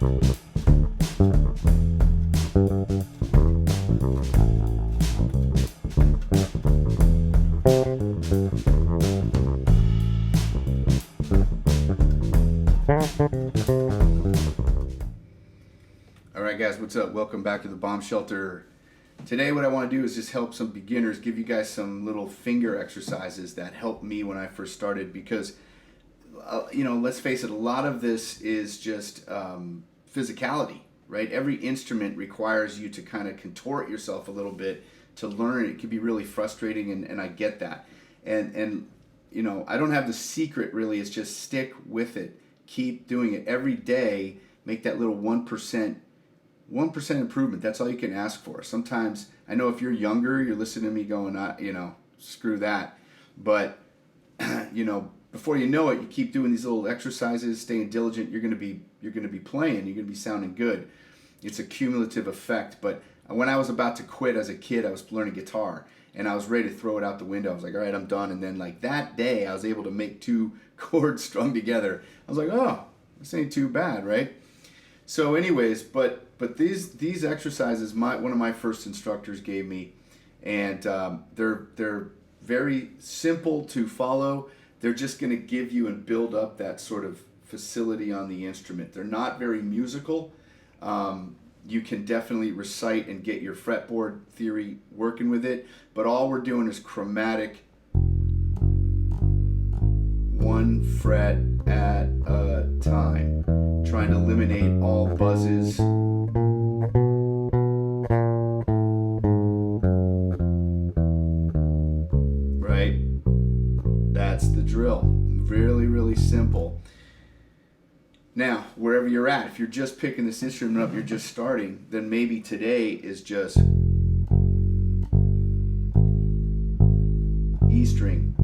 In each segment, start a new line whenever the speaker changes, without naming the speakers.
Alright guys, what's up? Welcome back to the Bomb Shelter. Today what I want to do is just help some beginners, give you guys some little finger exercises that helped me when I first started, because let's face it, a lot of this is just physicality, right? Every instrument requires you to kind of contort yourself a little bit to learn. It can be really frustrating, and I get that. And I don't have the secret really. It's just stick with it. Keep doing it every day. Make that little 1% improvement. That's all you can ask for. Sometimes, I know if you're younger, you're listening to me going, screw that. But, before you know it, you keep doing these little exercises, staying diligent, you're going to be playing, you're going to be sounding good. It's a cumulative effect. But when I was about to quit as a kid, I was learning guitar, and I was ready to throw it out the window. I was like, all right, I'm done. And then like that day, I was able to make 2 chords strung together. I was like, oh, this ain't too bad, right? So anyways, but these exercises, one of my first instructors gave me, and they're very simple to follow. They're just going to give you and build up that sort of facility on the instrument. They're not very musical. You can definitely recite and get your fretboard theory working with it, but all we're doing is chromatic, 1 fret at a time, trying to eliminate all buzzes. Right? That's the drill. Really, really simple. Now, wherever you're at, if you're just picking this instrument up, you're just starting, then maybe today is just E string.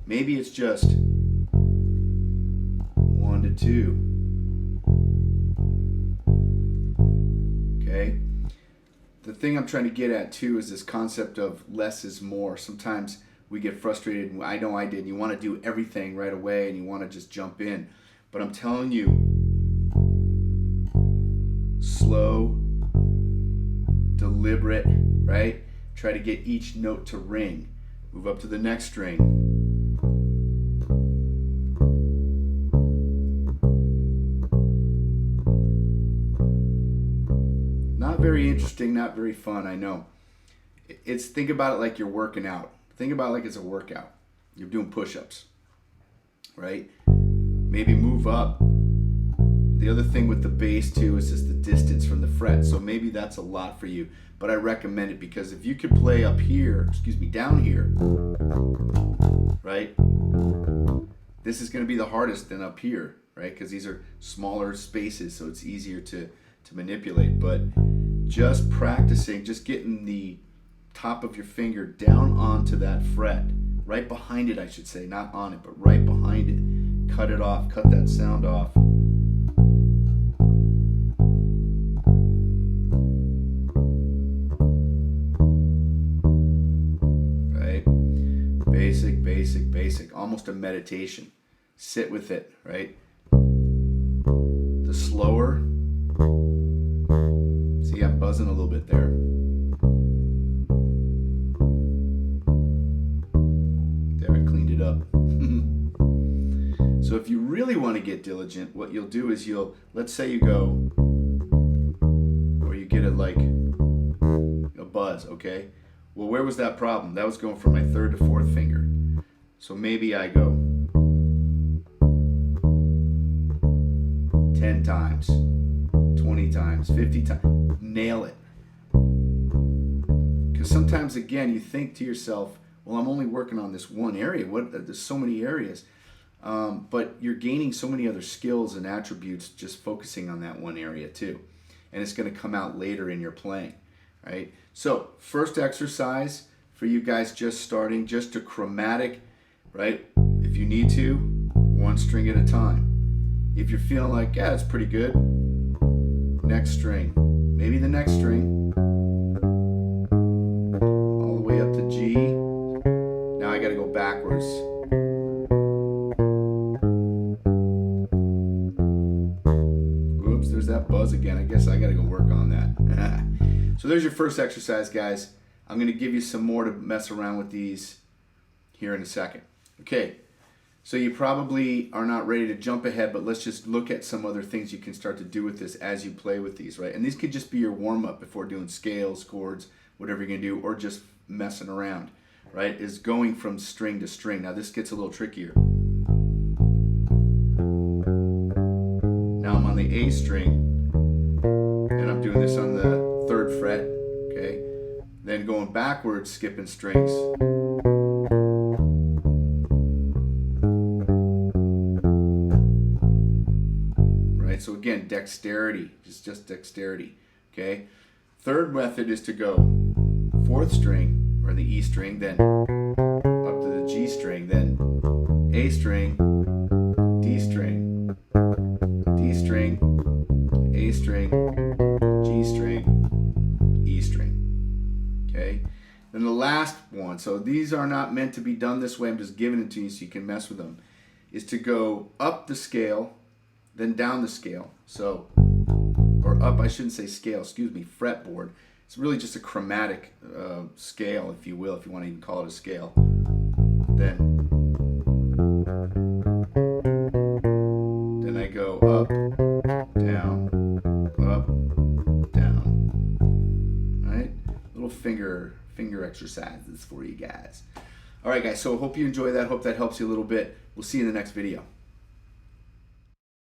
Maybe it's just 1 to 2. Okay? The thing I'm trying to get at too is this concept of less is more. Sometimes we get frustrated, and I know I did. You want to do everything right away and you want to just jump in. But I'm telling you, slow, deliberate, right? Try to get each note to ring. Move up to the next string. Not very interesting, not very fun, I know. Think about it like you're working out. Think about it like it's a workout. You're doing push-ups, right? Maybe move up. The other thing with the bass too is just the distance from the fret. So maybe that's a lot for you, but I recommend it, because if you could play up here, down here, right? This is going to be the hardest than up here, right? Because these are smaller spaces, so it's easier to manipulate. But just practicing, just getting the top of your finger down onto that fret, right behind it, I should say, not on it, but right behind it. Cut it off, cut that sound off. Right? Basic, basic, basic. Almost a meditation. Sit with it, right? The slower. See, I'm buzzing a little bit there. There, I cleaned it up. So if you really want to get diligent, what you'll do is let's say you go, or you get a buzz, okay? Well, where was that problem? That was going from my 3rd to 4th finger. So maybe I go 10 times, 20 times, 50 times. Nail it. Because sometimes, again, you think to yourself, well, I'm only working on this one area. There's so many areas. But you're gaining so many other skills and attributes just focusing on that one area too. And it's going to come out later in your playing, right? So first exercise for you guys just starting, just a chromatic, right? If you need to, 1 string at a time. If you're feeling like, yeah, it's pretty good, next string, maybe the next string, all the way up to G. Now I got to go backwards. that buzz again. I guess I gotta go work on that. So there's your first exercise, guys. I'm gonna give you some more to mess around with these here in a second. Okay, so you probably are not ready to jump ahead, but let's just look at some other things you can start to do with this as you play with these, right? And these could just be your warm-up before doing scales, chords, whatever you're gonna do, or just messing around, right? Is going from string to string. Now this gets a little trickier. Now I'm on the A string, and I'm doing this on the 3rd fret, okay? Then going backwards, skipping strings. Right, so again, dexterity, just dexterity, okay? 3rd method is to go 4th string, or the E string, then up to the G string, then A string, D string, D string, A string, G string, E string, okay? Then the last one, so these are not meant to be done this way, I'm just giving it to you so you can mess with them, is to go up the scale, then down the scale. So, or up, I shouldn't say scale, excuse me, fretboard. It's really just a chromatic scale, if you will, if you want to even call it a scale. Then I go up, down, right? Little finger exercises for you guys. All right, guys, so hope you enjoy that. Hope that helps you a little bit. We'll see you in the next video.